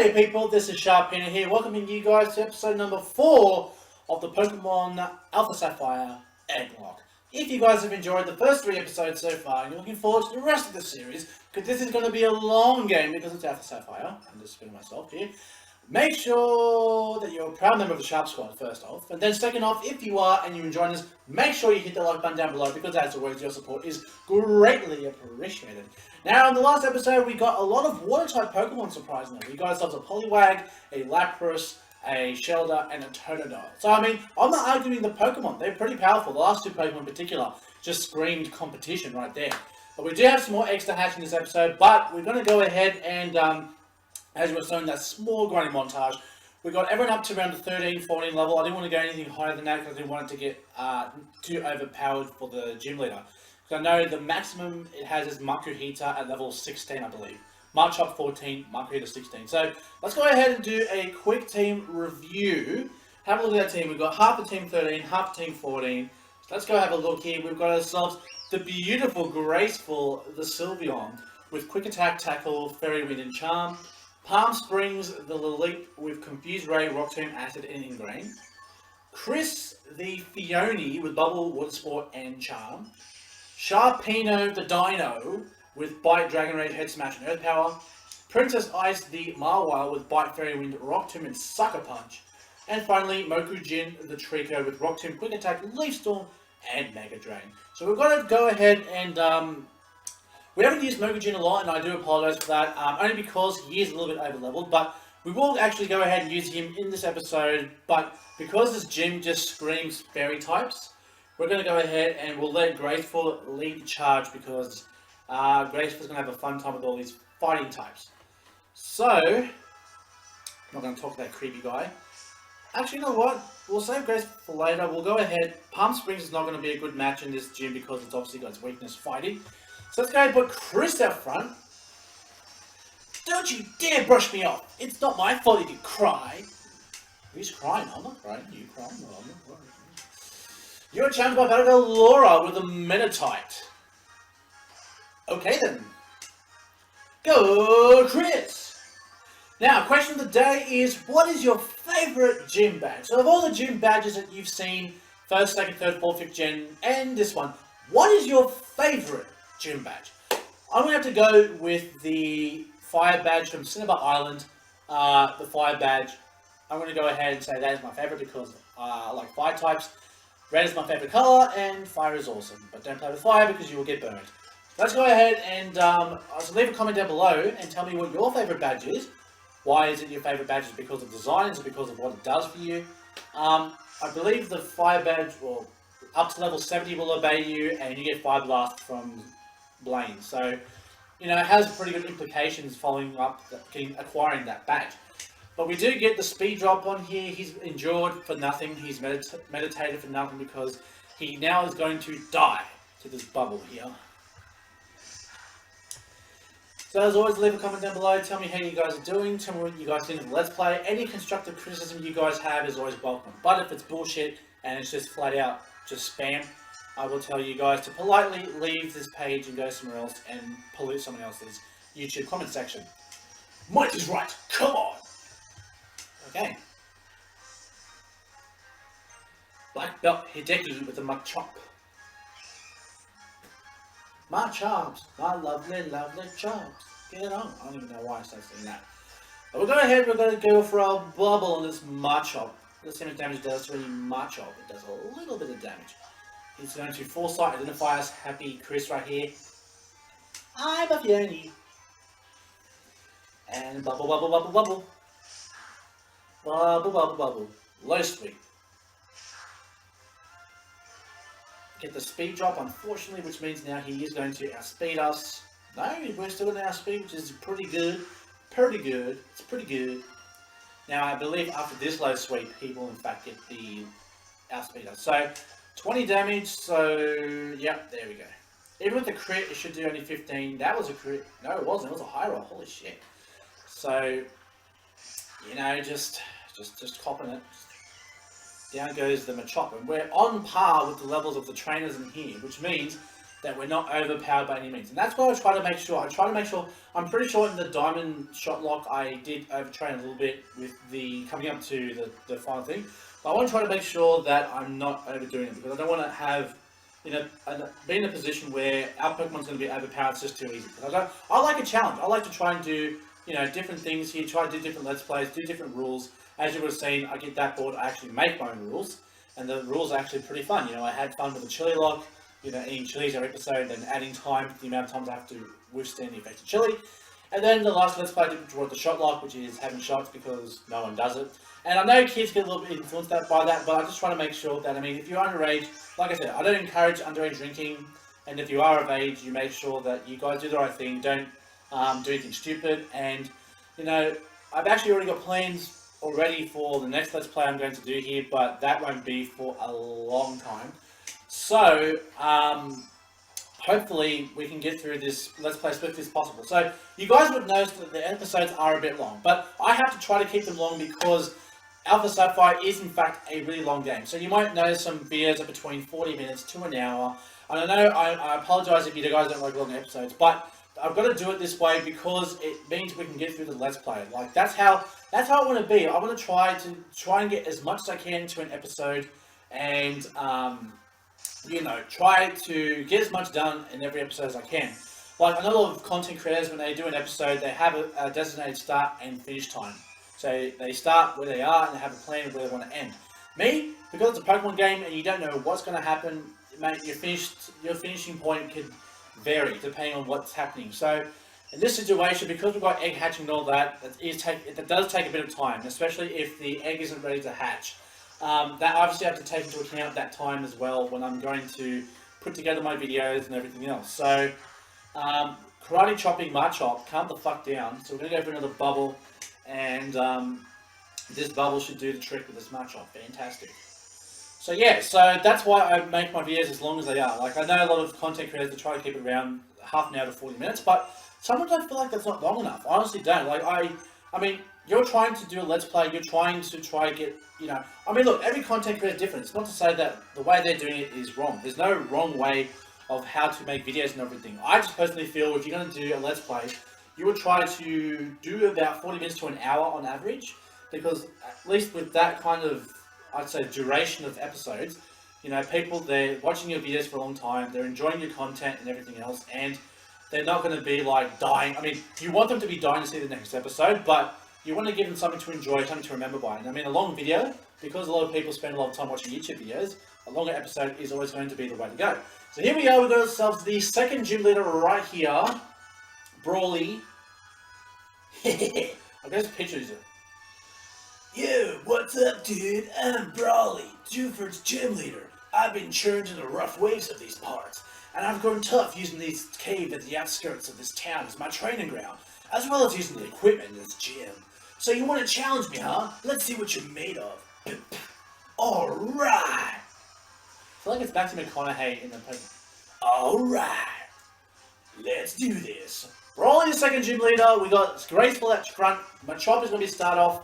Hey people, this is Sharpino here, welcoming you guys to episode number 4 of the Pokémon Alpha Sapphire Egglocke. If you guys have enjoyed the first 3 episodes so far and you're looking forward to the rest of the series, because this is going to be a long game because it's Alpha Sapphire, I'm just spinning myself here, make sure that you're a proud member of the Sharp Squad first off, and then second off, if you are and you're enjoying this, make sure you hit the like button down below because as always your support is greatly appreciated. Now in the last episode we got a lot of water type Pokemon surprisingly. We got ourselves a Poliwag, a Lapras, a Shelder and a Totodile. So I mean, I'm not arguing the Pokemon, they're pretty powerful. The last 2 Pokemon in particular just screamed competition right there. But we do have some more eggs to hatch in this episode, but we're going to go ahead and as we were showing that small grinding montage, we got everyone up to around the 13, 14 level. I didn't want to go anything higher than that because I didn't want it to get too overpowered for the gym leader. Because I know the maximum it has is Makuhita at level 16, I believe. Marchop 14, Makuhita 16. So let's go ahead and do a quick team review. Have a look at that team. We've got half the team 13, half the team 14. So let's go have a look here. We've got ourselves the beautiful, graceful, the Sylveon with quick attack, tackle, fairy wind and charm. Palm Springs, the Lilith with Confused Ray, Rock Tomb, Acid, and Ingrain. Chris, the Fione with Bubble, Water Sport, and Charm. Sharpino, the Dino with Bite, Dragon Rage, Head Smash, and Earth Power. Princess Ice, the Marwile with Bite, Fairy Wind, Rock Tomb, and Sucker Punch. And finally, Mokujin, the Trico with Rock Tomb, Quick Attack, Leaf Storm, and Mega Drain. So we're going to go ahead and we haven't used Mokujin a lot, and I do apologise for that, only because he is a little bit over-leveled, but we will actually go ahead and use him in this episode, but because this gym just screams fairy types, we're going to go ahead and we'll let Graceful lead the charge because Graceful's going to have a fun time with all these fighting types. So, I'm not going to talk to that creepy guy. Actually, you know what? We'll save Graceful for later. We'll go ahead. Palm Springs is not going to be a good match in this gym because it's obviously got its weakness fighting. So let's go ahead and put Chris out front. Don't you dare brush me off. It's not my fault if you cry. Who's crying? I'm not crying. You crying? No, I'm not crying. You're challenged by Battle Laura with a Meditite. Okay then. Go Chris! Now, question of the day is, what is your favourite gym badge? So of all the gym badges that you've seen, 1st, 2nd, 3rd, 4th, 5th gen, and this one, what is your favourite gym badge? I'm going to have to go with the fire badge from Cinnabar Island. The fire badge, I'm going to go ahead and say that is my favourite because I like fire types. Red is my favourite colour and fire is awesome. But don't play with fire because you will get burned. Let's go ahead and so leave a comment down below and tell me what your favourite badge is. Why is it your favourite badge? Is it because of design? Is it because of what it does for you? I believe the fire badge, well, up to level 70 will obey you and you get Fire Blast from Blaine. So, you know, it has pretty good implications following up acquiring that badge. But we do get the speed drop on here. He's endured for nothing. He's meditated for nothing because he now is going to die to this bubble here. So as always, leave a comment down below. Tell me how you guys are doing. Tell me what you guys think of the Let's Play. Any constructive criticism you guys have is always welcome. But if it's bullshit and it's just flat out just spam, I will tell you guys to politely leave this page and go somewhere else and pollute someone else's YouTube comment section. Might is right. Come on. Okay. Black Belt Hideki with the Machop. My chops. My lovely, lovely chops. Get on. I don't even know why I started saying that. But we're going ahead, we're going to go for our bubble on this Machop. Let's see how much damage it does to any Machop. It does a little bit of damage. He's going to Foresight, identify us, happy Chris right here. I'm a Fione. And bubble, bubble, bubble, bubble. Bubble, bubble, bubble. Low sweep. Get the speed drop, unfortunately, which means now he is going to outspeed us. No, we're still going to outspeed, which is pretty good. Pretty good. It's pretty good. Now, I believe after this low sweep, he will in fact get the outspeed us. So, 20 damage, so, yep, there we go. Even with the crit, it should do only 15. That was a crit. No, it wasn't. It was a high roll. Holy shit. So, you know, just copping it. Down goes the Machop. And we're on par with the levels of the trainers in here, which means that we're not overpowered by any means. And that's what I try to make sure. I'm pretty sure in the Diamond Shotlock I did overtrain a little bit with the coming up to the final thing. But I want to try to make sure that I'm not overdoing it, because I don't want to have, be in a position where our Pokemon's going to be overpowered. It's just too easy. Because I like a challenge. I like to try and do, different things here, try to do different Let's Plays, do different rules. As you would have seen, I get that bored, I actually make my own rules. And the rules are actually pretty fun. I had fun with the chili lock, eating chilies every episode, and adding time, the amount of times I have to withstand the effect of chili. And then the last Let's Play I did was the shot lock, which is having shots because no one does it. And I know kids get a little bit influenced by that, but I just try to make sure that, if you're underage, like I said, I don't encourage underage drinking. And if you are of age, you make sure that you guys do the right thing, don't do anything stupid. And, I've actually already got plans already for the next Let's Play I'm going to do here, but that won't be for a long time. So, hopefully we can get through this Let's Play as quickly as possible. So, you guys would notice that the episodes are a bit long, but I have to try to keep them long because Alpha Sapphire is in fact a really long game. So you might notice some videos are between 40 minutes to an hour. And I know I apologise if you guys don't like long episodes, but I've got to do it this way because it means we can get through the Let's Play. Like that's how I want to be. I want to try and get as much as I can into an episode, and try to get as much done in every episode as I can. Like I know a lot of content creators, when they do an episode, they have a designated start and finish time. So they start where they are and they have a plan of where they want to end. Me, because it's a Pokemon game and you don't know what's going to happen, mate, your finishing point could vary depending on what's happening. So in this situation, because we've got egg hatching and all that, it does take a bit of time, especially if the egg isn't ready to hatch. That obviously I have to take into account that time as well when I'm going to put together my videos and everything else. So karate chopping Machop, calm the fuck down. So we're going to go for another bubble, and this bubble should do the trick with this Machop. Fantastic. So yeah, so that's why I make my videos as long as they are. Like I know a lot of content creators that try to keep it around half an hour to 40 minutes, but sometimes I feel like that's not long enough. I honestly don't. Like I mean, you're trying to do a Let's Play, you're trying to get, look, every content creator is different. It's not to say that the way they're doing it is wrong. There's no wrong way of how to make videos and everything. I just personally feel if you're going to do a Let's Play, you would try to do about 40 minutes to an hour on average, because at least with that kind of, I'd say, duration of episodes, people, they're watching your videos for a long time, they're enjoying your content and everything else, and they're not going to be like dying. I mean, you want them to be dying to see the next episode, but you want to give them something to enjoy, something to remember by. And I mean, a long video, because a lot of people spend a lot of time watching YouTube videos, a longer episode is always going to be the way to go. So here we are, we've got ourselves the second gym leader right here, Brawly. I guess pictures it. Yo, what's up, dude? I'm Brawly, Dewford's gym leader. I've been churned in the rough waves of these parts, and I've grown tough using these caves at the outskirts of this town as my training ground, as well as using the equipment in this gym. So you want to challenge me, huh? Let's see what you're made of. Alright! I feel like it's back to McConaughey in the Pokemon. Alright! Let's do this. Brawly, the second gym leader. We got Graceful at front. Machop is going to be start off.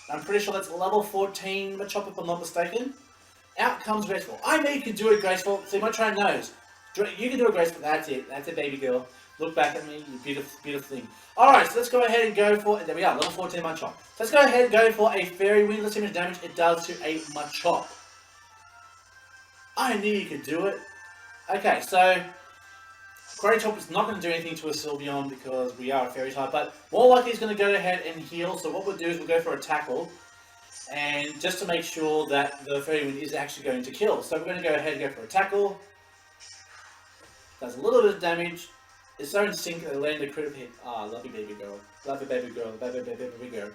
I'm pretty sure that's level 14 Machop, if I'm not mistaken. Out comes Graceful. I know you can do it, Graceful. See, my trainer knows. You can do it, Graceful. That's it. That's it, baby girl. Look back at me, you beautiful thing. Alright, so let's go ahead and go for, there we are, level 14 Machop. So let's go ahead and go for a Fairy Wind. Let's see how much damage it does to a Machop. I knew you could do it. Okay, so Karate Chop is not going to do anything to a Sylveon because we are a Fairy type, but more likely he's going to go ahead and heal. So what we'll do is we'll go for a tackle, and just to make sure that the Fairy Wind is actually going to kill. So we're going to go ahead and go for a tackle. Does a little bit of damage. It's so in sync that they land a critical hit. Ah, love you, baby girl. Love you, baby girl. Baby girl.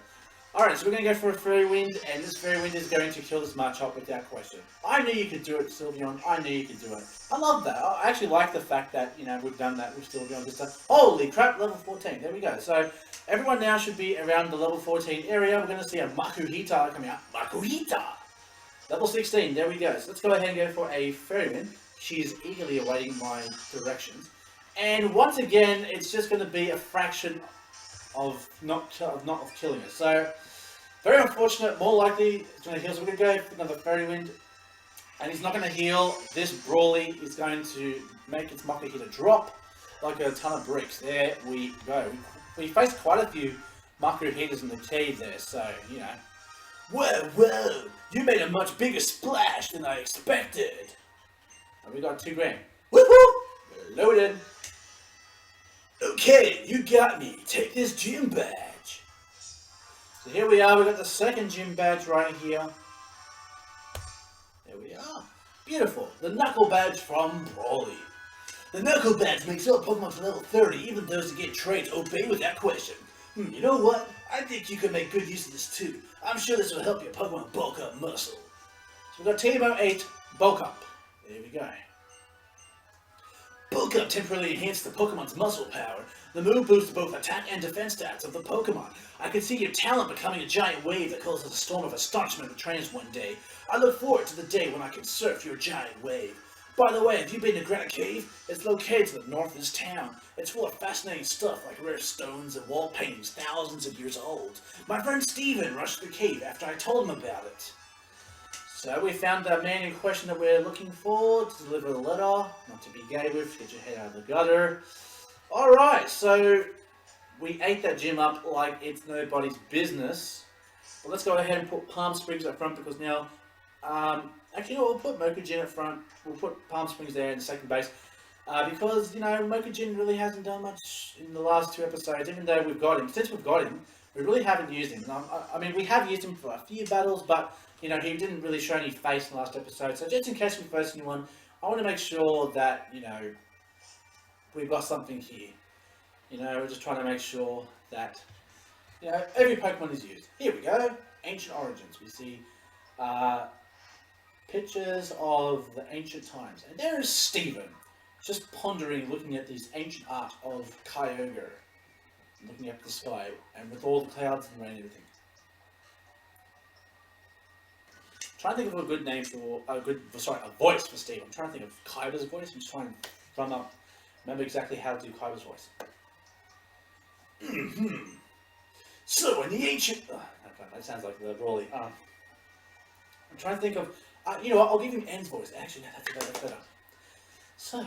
Alright, so we're going to go for a Fairy Wind, and this Fairy Wind is going to kill this Machop without question. I knew you could do it, Sylveon. I knew you could do it. I love that. I actually like the fact that, we've done that with Sylveon. Holy crap, level 14. There we go. So, everyone now should be around the level 14 area. We're going to see a Makuhita coming out. Makuhita! Level 16. There we go. So, let's go ahead and go for a Fairy Wind. She's eagerly awaiting my directions. And once again, it's just going to be a fraction of not of killing it. So, very unfortunate. More likely, it's going to heal. So we're going to go for another Fairy Wind. And he's not going to heal. This Brawly is going to make its Mocha Heater drop like a ton of bricks. There we go. We faced quite a few Mocha Heaters in the cave there, so, you know. Whoa, you made a much bigger splash than I expected. And we got 2 grand. Whoop whoop! Loaded. Okay, you got me. Take this gym badge. So here we are, we got the second gym badge right here. There we are. Beautiful. The Knuckle badge from Brawly. The Knuckle badge makes all Pokemon to level 30, even those that get traits obey without question. You know what? I think you can make good use of this too. I'm sure this will help your Pokemon bulk up muscle. So we've got Teemo 8, Bulk Up. There we go. Bulk Up temporarily enhances the Pokemon's muscle power. The move boosts both attack and defense stats of the Pokemon. I can see your talent becoming a giant wave that causes a storm of astonishment with trainers one day. I look forward to the day when I can surf your giant wave. By the way, have you been to Granite Cave? It's located to the north of this town. It's full of fascinating stuff like rare stones and wall paintings thousands of years old. My friend Steven rushed the cave after I told him about it. So we found the man in question that we're looking for to deliver the letter. Not to be gay with, get your head out of the gutter. Alright, so we ate that gym up like it's nobody's business. But let's go ahead and put Palm Springs up front because now, actually no, we'll put Mocha Gym up front. We'll put Palm Springs there in the second base. Because, you know, Mocha Gym really hasn't done much in the last 2 episodes, even though we've got him. Since we've got him, we really haven't used him. I mean, we have used him for a few battles, but, you know, he didn't really show any face in the last episode. So just in case we face anyone, I want to make sure that, you know, we've got something here. You know, we're just trying to make sure that, you know, every Pokemon is used. Here we go. Ancient Origins. We see pictures of the ancient times. And there is Steven, just pondering, looking at these ancient art of Kyogre. Looking up the sky, and with all the clouds and rain and everything. I'm trying to think of a good name for, a voice for Steve. I'm trying to think of Kyber's voice. I'm just trying to remember exactly how to do Kyber's voice. So, in the ancient... Okay, that sounds like the Brawly. I'm trying to think of, you know what, I'll give him N's voice. Actually, no, that's better. So,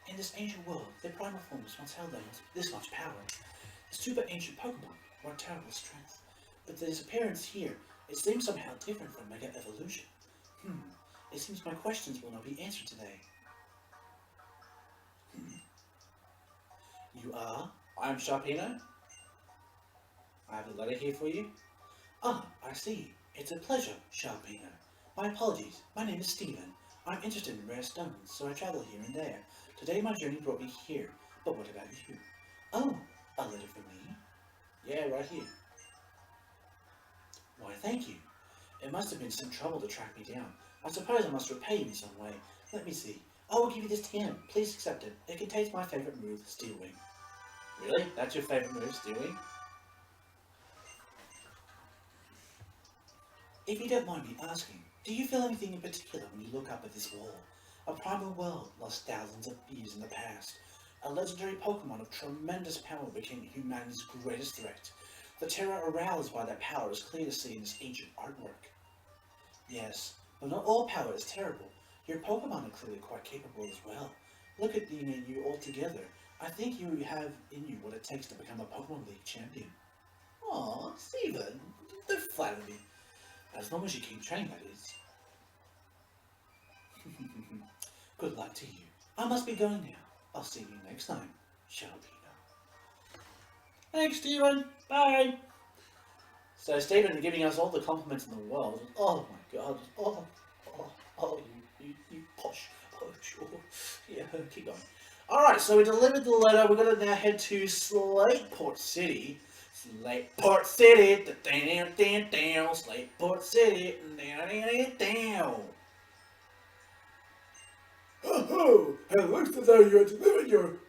in this ancient world, their primal forms once held them with this much power. The super ancient Pokemon were terrible strength, but their appearance here, it seems somehow different from Mega Evolution. It seems my questions will not be answered today. You are? I'm Sharpino. I have a letter here for you. Ah, I see. It's a pleasure, Sharpino. My apologies. My name is Steven. I'm interested in rare stones, so I travel here and there. Today my journey brought me here, but what about you? Oh, a letter for me? Yeah, right here. Why, thank you. It must have been some trouble to track me down. I suppose I must repay you in some way. Let me see. I will give you this TM. Please accept it. It contains my favourite move, Steel Wing. Really? That's your favourite move, Steel Wing? If you don't mind me asking, do you feel anything in particular when you look up at this wall? A primal world lost thousands of years in the past. A legendary Pokemon of tremendous power became humanity's greatest threat. The terror aroused by that power is clear to see in this ancient artwork. Yes, but not all power is terrible. Your Pokemon are clearly quite capable as well. Look at you all together. I think you have in you what it takes to become a Pokemon League champion. Aw, Steven, don't flatter me. As long as you keep training, that is. Good luck to you. I must be going now. I'll see you next time, Sharpino. Thanks, Steven. Bye. So Steven giving us all the compliments in the world. Oh my God. You posh. Oh, yeah, keep going. Alright, so we delivered the letter. We're going to now head to Slateport City. Slateport City. Slateport City. Oh, it looks as though you're delivering your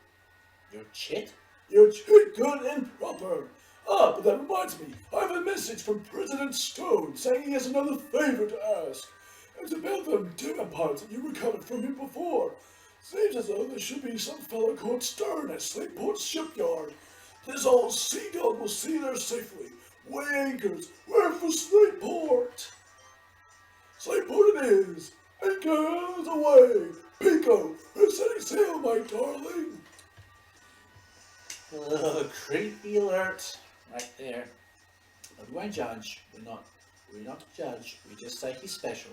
chit? Your chit good and proper. Ah, but that reminds me, I have a message from President Stone saying he has another favor to ask. It's about them demon parts that you recovered from him before. Seems as though there should be some fellow called Stern at Slateport's shipyard. This old sea dog will see there safely. Weigh anchors, we're for Slateport. Slateport it is. Anchors away! Pico, we're setting sail, my darling! Creepy alert. Right there. But we won't judge. We're not to judge. We just say he's special.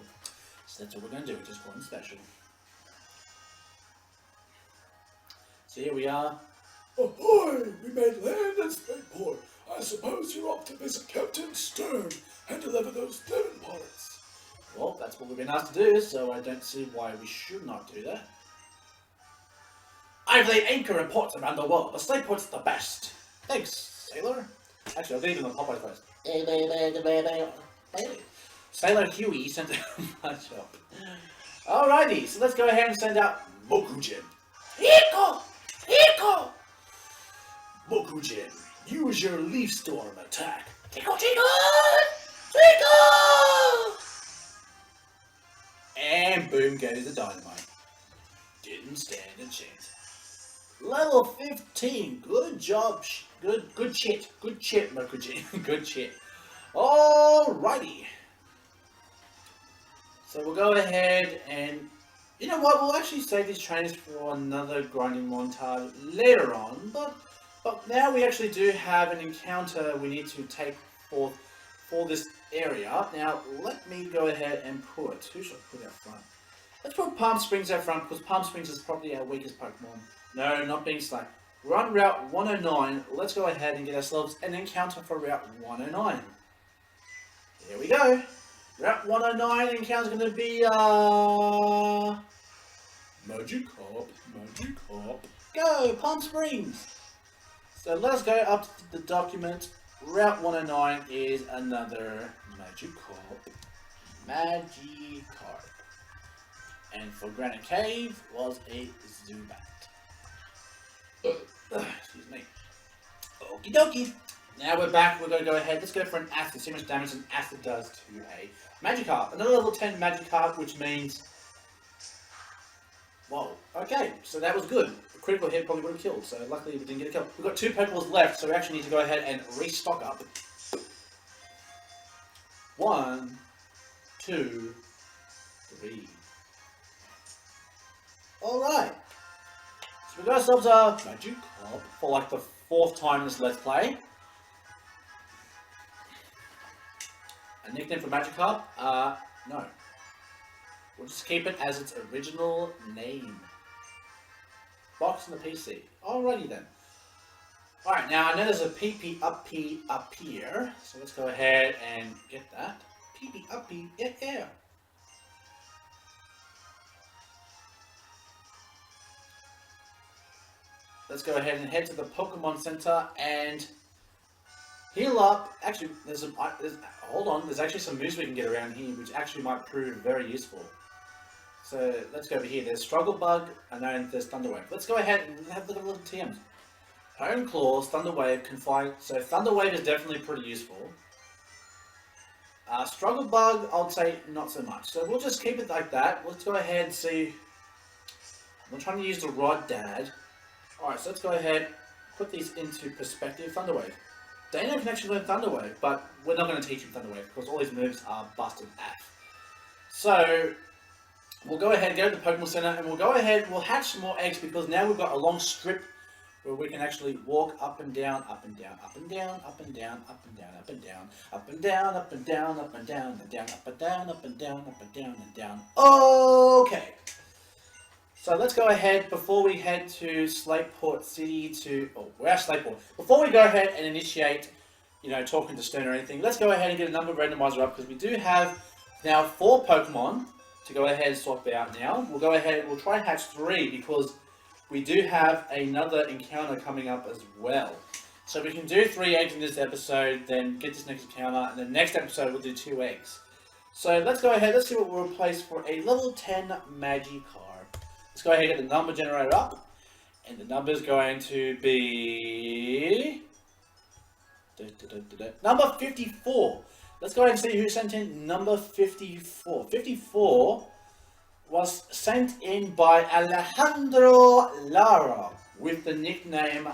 So that's what we're going to do. We just call him special. So here we are. Ahoy! We made land at Spaceport. I suppose you're off to visit Captain Stern and deliver those Devon parts. Well, that's what we've been asked to do, so I don't see why we should not do that. I've laid anchor in ports around the world. The Spaceport's the best. Thanks, sailor. Actually, I'll leave him on Popeye first. Sailor Huey sent my job. Alrighty, so let's go ahead and send out Mokujin. Hiko! Hiko! Mokujin, use your Leaf Storm attack. Tickle, tickle! Tickle! And boom goes the dynamite. Didn't stand a chance. Level 15. Good job. Good shit. Good shit, Mokujin. Good shit. Alrighty. So we'll go ahead and, you know what, we'll actually save these trainers for another grinding montage later on, but now we actually do have an encounter we need to take for this area. Now, let me go ahead and put, who should I put out front? Let's put Palm Springs out front, because Palm Springs is probably our weakest Pokemon. No, not being slack. We're on Route 109. Let's go ahead and get ourselves an encounter for Route 109. Here we go. Route 109 encounter is going to be, Magikarp. Go, Palm Springs. So let's go up to the document. Route 109 is another Magikarp. And for Granite Cave was a Zubat. Excuse me. Okie dokie. Now we're back. We're going to go ahead. Let's go for an Acid. See how much damage an Acid does to a Magikarp. Another level 10 Magikarp, which means... Whoa. Okay, so that was good. A critical hit probably would have killed, so luckily we didn't get a kill. We've got 2 Pokeballs left, so we actually need to go ahead and restock up. 1, 2, 3. Alright. So we got ourselves a Magikarp for like the 4th time in this Let's Play. A nickname for Magikarp? No. We'll just keep it as its original name. Box in the PC. Alrighty then. Alright, now I know there's a PP up here. So let's go ahead and get that. PP up yeah. Let's go ahead and head to the Pokemon Center and heal up. Actually, hold on. There's actually some moves we can get around here, which actually might prove very useful. So let's go over here. There's Struggle Bug, and then there's Thunder Wave. Let's go ahead and have a little TMs. Hone Claws, Thunder Wave can fly. So Thunder Wave is definitely pretty useful. Struggle Bug, I'll say not so much. So we'll just keep it like that. Let's go ahead and see. I'm trying to use the Rod Dad. Alright, so let's go ahead, put these into perspective. Thunder Wave. Dano can actually learn Thunder Wave, but we're not going to teach him Thunder Wave because all his moves are busted AF. So, we'll go ahead and go to the Pokemon Center and we'll go ahead, we'll hatch some more eggs because now we've got a long strip where we can actually walk up and down, up and down, up and down, up and down, up and down, up and down, up and down, up and down, up and down, and down, up and down, up and down, up and down, and down. Okay. So let's go ahead, before we head to Slateport City we're at Slateport. Before we go ahead and initiate, talking to Stern or anything, let's go ahead and get a number randomizer up, because we do have now 4 Pokemon to go ahead and swap out now. We'll go ahead, we'll try and hatch 3, because we do have another encounter coming up as well. So we can do 3 eggs in this episode, then get this next encounter, and the next episode we'll do 2 eggs. So let's go ahead, let's see what we'll replace for a level 10 Magikarp. Let's go ahead and get the number generator up, and the number is going to be number 54. Let's go ahead and see who sent in number 54. 54 was sent in by Alejandro Lara with the nickname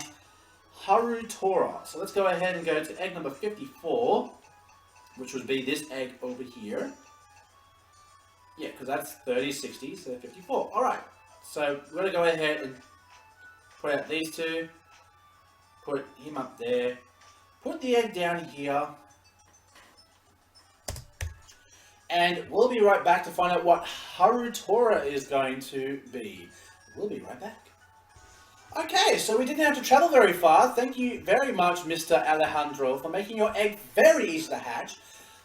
Harutora. So let's go ahead and go to egg number 54, which would be this egg over here. Yeah, because that's 30, 60, so 54. Alright, so we're going to go ahead and put out these two. Put him up there. Put the egg down here. And we'll be right back to find out what Harutora is going to be. We'll be right back. Okay, so we didn't have to travel very far. Thank you very much, Mr. Alejandro, for making your egg very easy to hatch.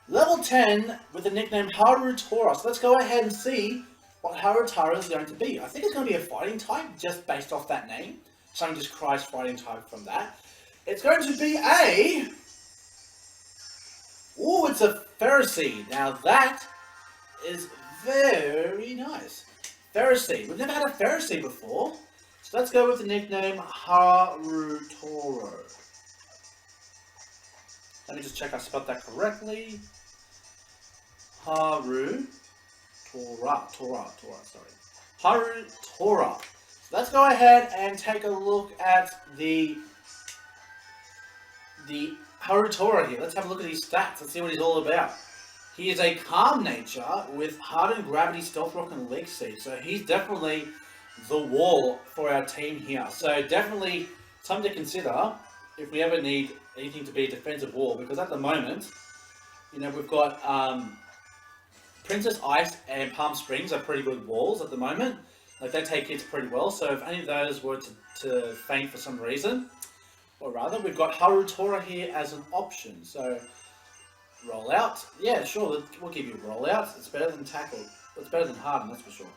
Level 10 with the nickname Harutora. So let's go ahead and see what Harutora is going to be. I think it's going to be a fighting type, just based off that name. Someone just cries fighting type from that. It's going to be a... Ooh, it's a Ferroseed. Now that is very nice. Ferroseed. We've never had a Ferroseed before. So let's go with the nickname Harutoro. Let me just check I spelled that correctly. Harutora, sorry. Harutora. So let's go ahead and take a look at the Harutora here. Let's have a look at his stats. Let's see what he's all about. He is a calm nature with hardened gravity, stealth rock, and leak seed. So he's definitely the wall for our team here. So definitely something to consider if we ever need anything to be a defensive wall. Because at the moment, you know, we've got Princess Ice and Palm Springs are pretty good walls at the moment. Like they take hits pretty well. So if any of those were to faint for some reason, or rather, we've got Harutora here as an option. So, roll out. Yeah, sure, we'll give you roll out. It's better than tackle. It's better than harden, that's for sure.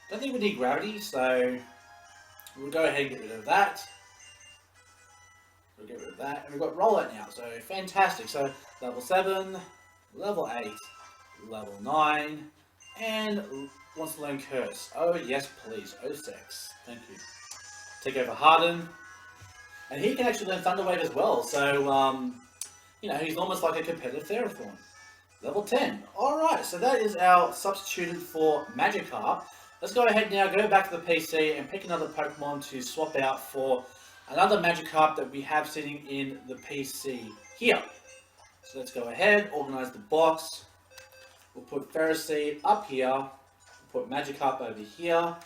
Don't think we need gravity, so we'll go ahead and get rid of that. We'll get rid of that. And we've got roll out now, so fantastic. So, level 7, level 8, level 9, and wants to learn curse. Oh, yes, please. Oh, sex. Thank you. Take over harden. And he can actually learn Thunder Wave as well, so, you know, he's almost like a competitive Therathorn. Level 10. Alright, so that is our substituted for Magikarp. Let's go ahead now, go back to the PC and pick another Pokemon to swap out for another Magikarp that we have sitting in the PC here. So let's go ahead, organize the box. We'll put Ferroseed up here. We'll put Magikarp over here.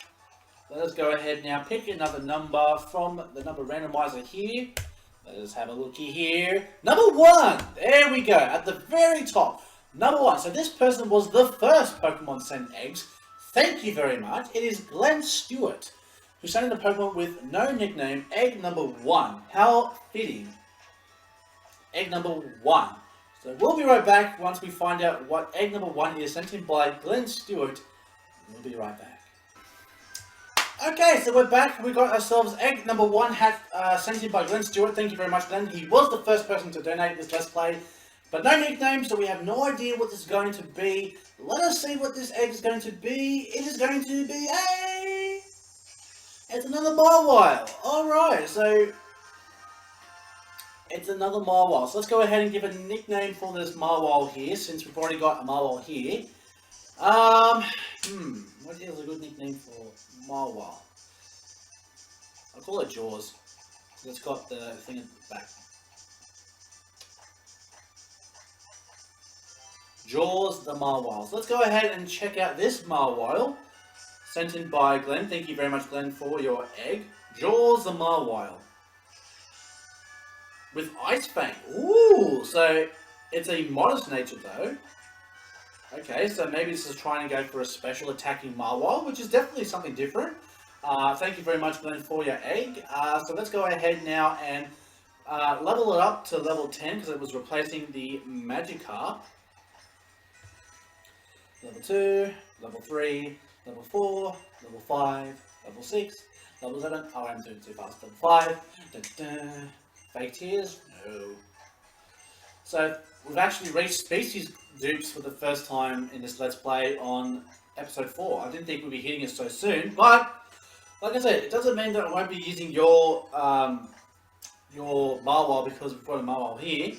Let us go ahead now, pick another number from the number randomizer here. Let us have a looky here. Number 1! There we go, at the very top. Number 1. So this person was the first Pokemon sent eggs. Thank you very much. It is Glenn Stewart, who sent in a Pokemon with no nickname, egg number 1. How fitting. Egg number 1. So we'll be right back once we find out what egg number 1 is sent in by Glenn Stewart. We'll be right back. Okay, so we're back. We got ourselves egg number 1 sent in by Glenn Stewart. Thank you very much, Glenn. He was the first person to donate this Let's Play, but no nickname, so we have no idea what this is going to be. Let us see what this egg is going to be. It is going to be a... It's another Mawile. Alright, so... It's another Mawile. So let's go ahead and give a nickname for this Mawile here, since we've already got a Mawile here. What is a good nickname for Mawile? I'll call it Jaws. It's got the thing at the back. Jaws the Mawile. So let's go ahead and check out this Mawile. Sent in by Glenn. Thank you very much, Glenn, for your egg. Jaws the Mawile. With Ice Fang. Ooh, so it's a modest nature though. Okay, so maybe this is trying to go for a special attacking Mawile, which is definitely something different. Thank you very much, Glenn, for your egg. So let's go ahead now and level it up to level 10, because it was replacing the Magikarp. Level 2, level 3, level 4, level 5, level 6, level 7. Oh, I'm doing too fast. Level 5. Da, da, da. Fake tears? No. So we've actually reached species dupes for the first time in this Let's Play on episode 4. I didn't think we'd be hitting it so soon, but like I said, it doesn't mean that I won't be using your Mawile because we've got a Mawile here.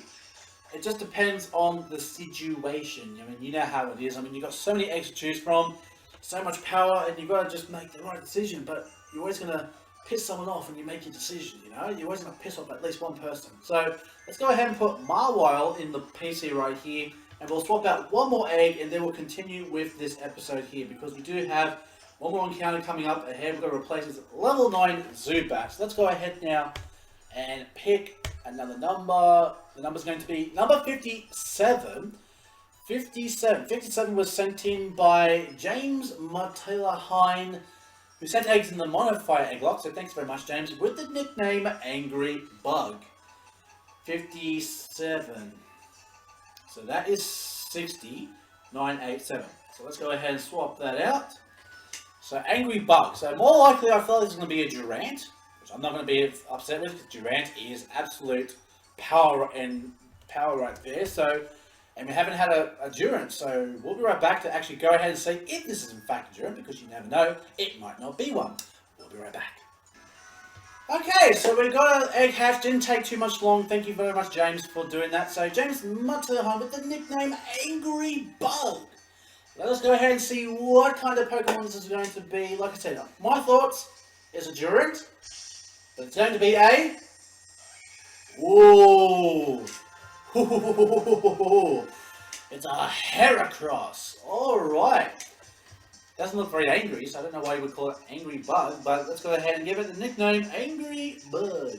It just depends on the situation. I mean, you know how it is. I mean, you've got so many eggs to choose from, so much power, and you've got to just make the right decision, but you're always going to piss someone off when you make your decision, you know? You're always going to piss off at least one person. So let's go ahead and put Mawile in the PC right here, and we'll swap out one more egg, and then we'll continue with this episode here, because we do have one more encounter coming up ahead. We're going to replace this level 9 Zubat. So let's go ahead now and pick another number. The number's going to be number 57. 57 was sent in by James Martella Hoenn, who sent eggs in the Monofire Egglocke. So thanks very much, James, with the nickname Angry Bug. 57. So that is 60,987. So let's go ahead and swap that out. So Angry Bug. So more likely I feel this is going to be a Durant, which I'm not going to be upset with, because Durant is absolute power right there. So, and we haven't had a Durant, so we'll be right back to actually go ahead and see if this is in fact a Durant, because you never know, it might not be one. We'll be right back. Okay, so we got an egg hatch. Didn't take too much long. Thank you very much, James, for doing that. So James Mutterham with the nickname Angry Bug. Let us go ahead and see what kind of Pokemon this is going to be. Like I said, my thoughts is a Durant, but it's going to be a... Whoa! It's a Heracross. Alright. Doesn't look very angry, so I don't know why you would call it Angry Bug, but let's go ahead and give it the nickname Angry Bug.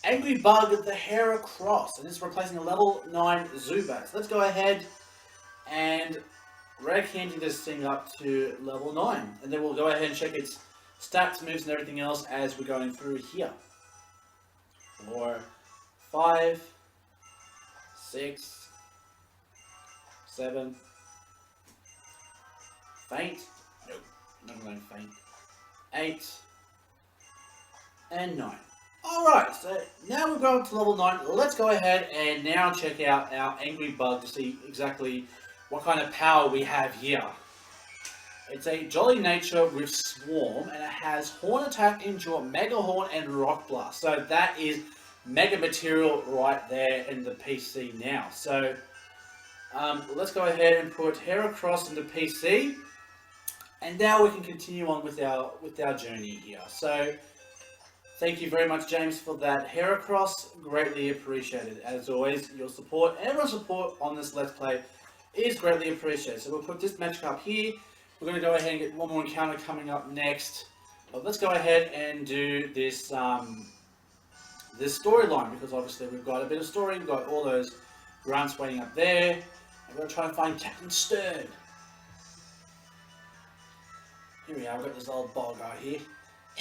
Angry Bug the Heracross, and this is replacing a level 9 Zubat. So let's go ahead and rag candy this thing up to level 9, and then we'll go ahead and check its stats, moves, and everything else as we're going through here. 4, 5, 6, 7, faint, nope, not going faint, 8, and 9. Alright, so now we've gone to level 9, let's go ahead and now check out our Angry Bug to see exactly what kind of power we have here. It's a Jolly Nature with Swarm, and it has Horn Attack, Endure, Mega Horn, and Rock Blast. So that is Mega Material right there in the PC now. So let's go ahead and put Heracross into PC, and now we can continue on with our journey here. So thank you very much, James, for that Heracross. Greatly appreciated. As always, your support and everyone's support on this Let's Play is greatly appreciated. So we'll put this match up here. We're going to go ahead and get one more encounter coming up next. But let's go ahead and do this this storyline, because obviously we've got a bit of story. We've got all those grunts waiting up there. And we're going to try and find Captain Stern. Here we are. We've got this old ball guy here.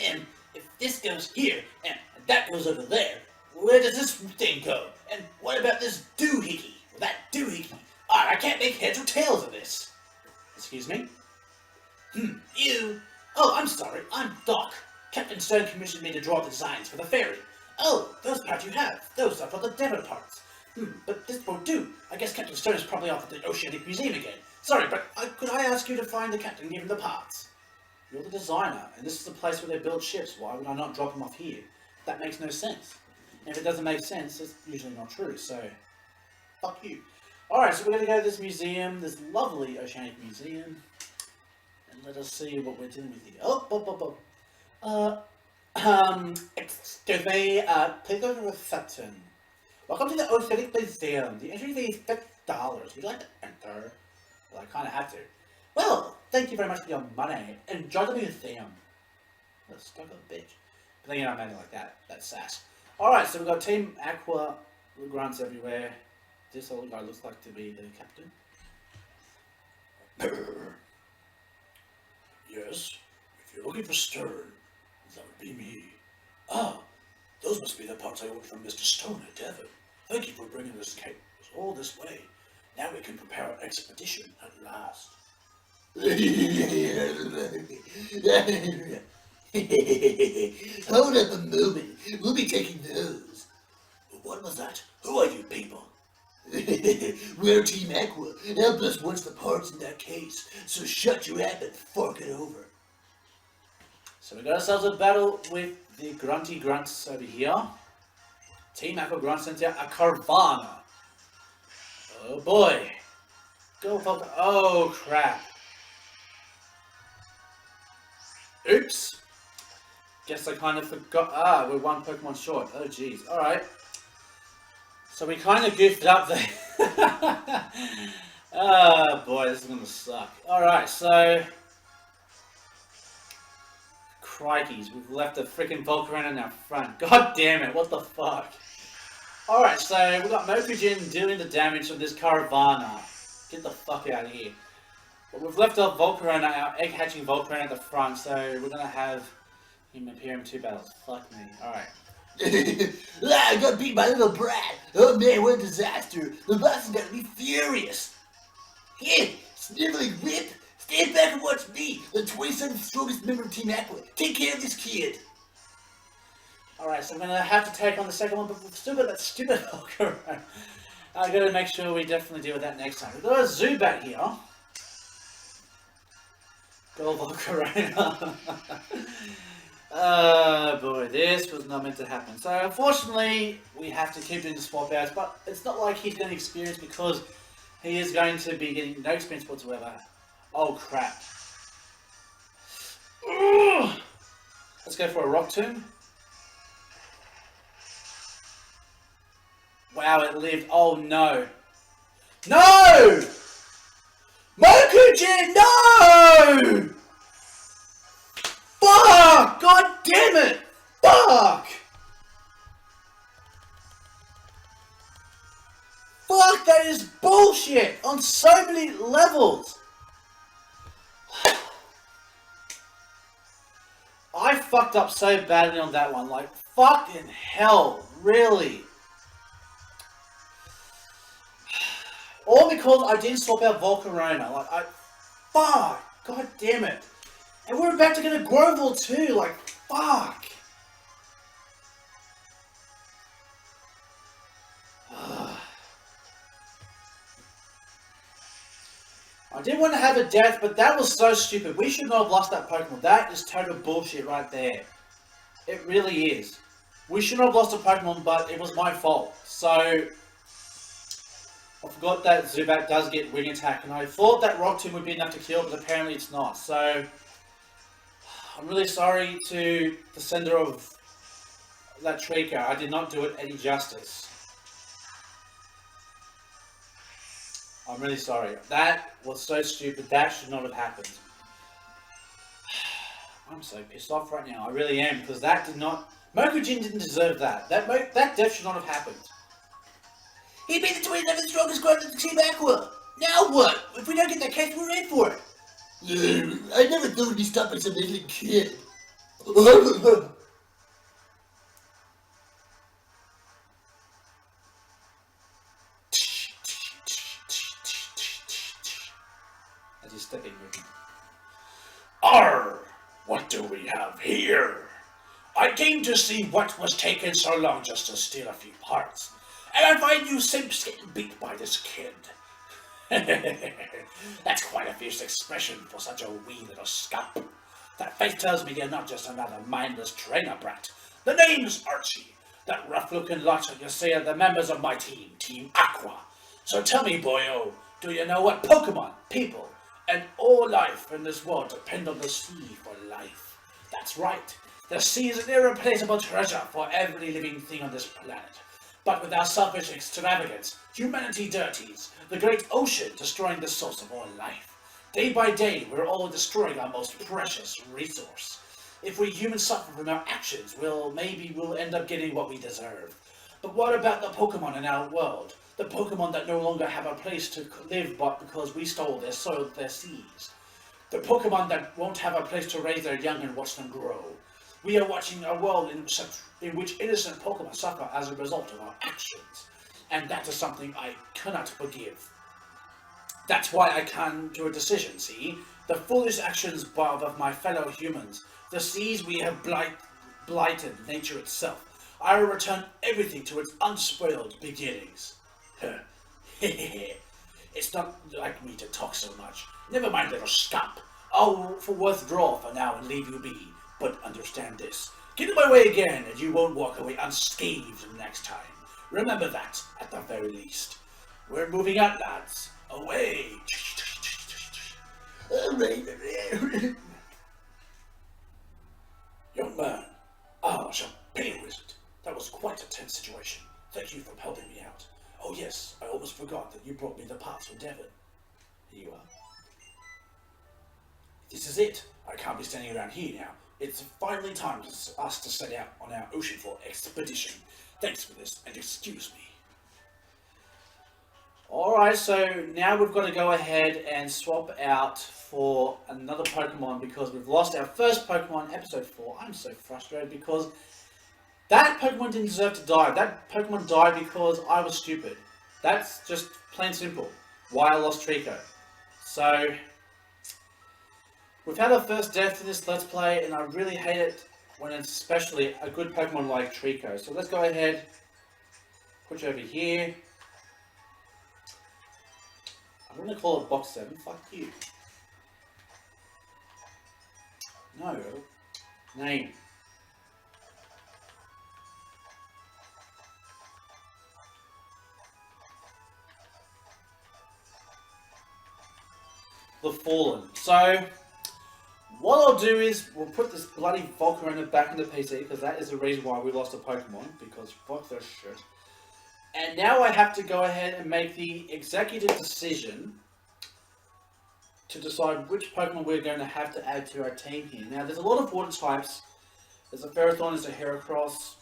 And if this goes here, and that goes over there, where does this thing go? And what about this doohickey? Well, that doohickey. I can't make heads or tails of this. Excuse me? You. Oh, I'm sorry. I'm Doc. Captain Stern commissioned me to draw the designs for the ferry. Oh, those parts you have. Those are for the Devon parts. But this won't do. I guess Captain Stern is probably off at the Oceanic Museum again. Sorry, but could I ask you to find the captain and give him the parts? You're the designer, and this is the place where they build ships. Why would I not drop them off here? That makes no sense. And if it doesn't make sense, it's usually not true, so fuck you. Alright, so we're going to go to this museum, this lovely Oceanic Museum, and let us see what we're dealing with here. Excuse me, please go to the reception. Welcome to the Oceanic Museum. The entry fee is $50. Would you like to enter? Well, I kind of have to. Well, thank you very much for your money. Enjoy the museum. Let's stuck up, bitch. But then, you know, I'm like that. That's sass. Alright, so we've got Team Aqua, grunts everywhere. This old guy looks like to be the captain. Yes, if you're looking for Stern, that would be me. Ah, those must be the parts I ordered from Mr. Stone at Devon. Thank you for bringing this cake all this way. Now we can prepare our expedition at last. Hold up a moment. We'll be taking those. What was that? Who are you people? We're Team Aqua. Help us once the parts in that case. So shut your app and fork it over. So we got ourselves a battle with the grunty grunts over here. Team Aqua Grunt sent out a Carvana. Oh boy. Go fuck. Oh crap. Oops. Guess I kind of forgot. Ah, we're one Pokemon short. Oh, jeez. Alright. So we kind of goofed up there. Ah, boy, this is going to suck. Alright, so... Crikeys, we've left a freaking Volcarona in our front. God damn it, what the fuck? Alright, so we've got Mokujin doing the damage on this Caravana. Get the fuck out of here. But we've left our Volcarona, our egg-hatching Volcarona at the front, so we're going to have him appear in 2 battles. Fuck me. Alright. I got beat by a little brat. Oh man, what a disaster. The boss is gonna be furious. Here, sniveling whip. Stand back and watch me, the 27th strongest member of Team Aqua. Take care of this kid. Alright, so I'm going to have to take on the second one, but we've still got that stupid Volcarona. I've got to make sure we definitely deal with that next time. We've got a Zubat here. Go Volcarona. Oh boy, this was not meant to happen. So unfortunately, we have to keep doing the swap outs, but it's not like he's getting experience because he is going to be getting no experience whatsoever. Oh crap. Ugh. Let's go for a Rock Tomb. Wow, it lived. Oh no. No! Mokujin, no! Fuck! God damn it! Fuck! Fuck, that is bullshit on so many levels. I fucked up so badly on that one. Like, fucking hell. Really? All because I didn't swap out Volcarona. Like, fuck! God damn it. And we're about to get a Graceful too, like, fuck! I did want to have a death, but that was so stupid. We should not have lost that Pokemon. That is total bullshit right there. It really is. We should not have lost a Pokemon, but it was my fault. So, I forgot that Zubat does get Wing Attack, and I thought that Rock Tomb would be enough to kill, but apparently it's not. So, I'm really sorry to the sender of that Trico. I did not do it any justice. I'm really sorry. That was so stupid. That should not have happened. I'm so pissed off right now. I really am, because that did not... Mokujin didn't deserve that. That death should not have happened. He'd be the 27th strongest squad of Team Aqua. Now what? If we don't get that case, we're in for it. I never thought we'd be stopped by some little kid. As he's stepping movement. Arr! What do we have here? I came to see what was taking so long just to steal a few parts. And I find you simps getting beat by this kid. That's quite a fierce expression for such a wee little scamp. That face tells me you're not just another mindless trainer brat. The name's Archie. That rough-looking lot you see are the members of my team, Team Aqua. So tell me, boyo, do you know what Pokemon, people, and all life in this world depend on the sea for life? That's right. The sea is an irreplaceable treasure for every living thing on this planet. But with our selfish extravagance, humanity dirties the great ocean, destroying the source of all life. Day by day, we're all destroying our most precious resource. If we humans suffer from our actions, maybe we'll end up getting what we deserve. But what about the Pokemon in our world? The Pokemon that no longer have a place to live but because we stole their soil, their seas. The Pokemon that won't have a place to raise their young and watch them grow. We are watching a world in which innocent Pokemon suffer as a result of our actions. And that is something I cannot forgive. That's why I come to a decision, see? The foolish actions of my fellow humans, the seas we have blighted nature itself. I will return everything to its unspoiled beginnings. It's not like me to talk so much. Never mind, little scamp. I'll withdraw for now and leave you be. But understand this. Get in my way again and you won't walk away unscathed next time. Remember that, at the very least. We're moving out, lads. Away! Young man, Ah, Sharpino, is it? That was quite a tense situation. Thank you for helping me out. Oh yes, I almost forgot that you brought me the parts from Devon. Here you are. This is it. I can't be standing around here now. It's finally time for us to set out on our Oceanfall expedition. Thanks for this, and excuse me. Alright, so now we've got to go ahead and swap out for another Pokemon because we've lost our first Pokemon, episode 4. I'm so frustrated because that Pokemon didn't deserve to die. That Pokemon died because I was stupid. That's just plain simple. Why I lost Trico. So, we've had our first death in this Let's Play, and I really hate it when it's especially a good Pokemon like Trico. So let's go ahead, put you over here. I'm going to call it Box 7. Fuck you. No. Name. The Fallen. So, what I'll do is, we'll put this bloody Volcarona back in the PC, because that is the reason why we lost a Pokemon, because fuck that shit. And now I have to go ahead and make the executive decision to decide which Pokemon we're going to have to add to our team here. Now, there's a lot of water types. There's a Ferrothorn, there's a Heracross.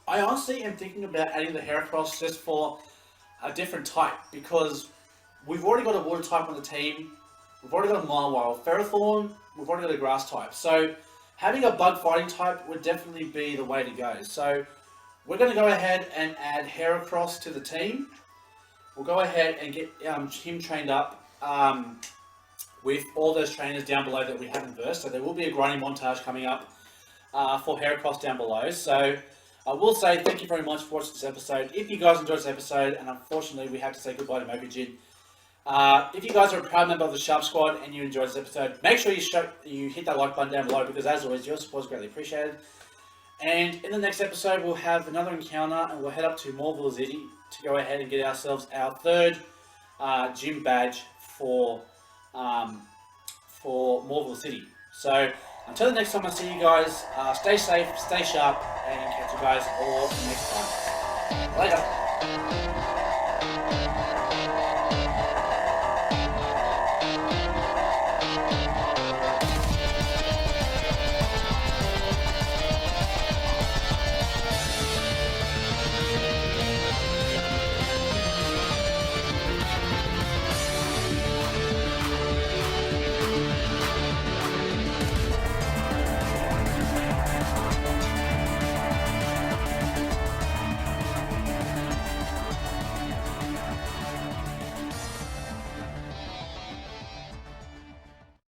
I honestly am thinking about adding the Heracross just for a different type, because we've already got a water type on the team. We've already got a Mawile. Ferrothorn, we've already got a grass type. So, having a bug fighting type would definitely be the way to go. So, we're going to go ahead and add Heracross to the team. We'll go ahead and get him trained up with all those trainers down below that we haven't versed. So there will be a grinding montage coming up for Heracross down below. So I will say thank you very much for watching this episode. If you guys enjoyed this episode, and unfortunately we have to say goodbye to Mokujin. If you guys are a proud member of the Sharp Squad and you enjoyed this episode, make sure you hit that like button down below, because as always your support is greatly appreciated. And in the next episode, we'll have another encounter, and we'll head up to Morville City to go ahead and get ourselves our third gym badge for Morville City. So, until the next time I see you guys, stay safe, stay sharp, and catch you guys all next time. Later.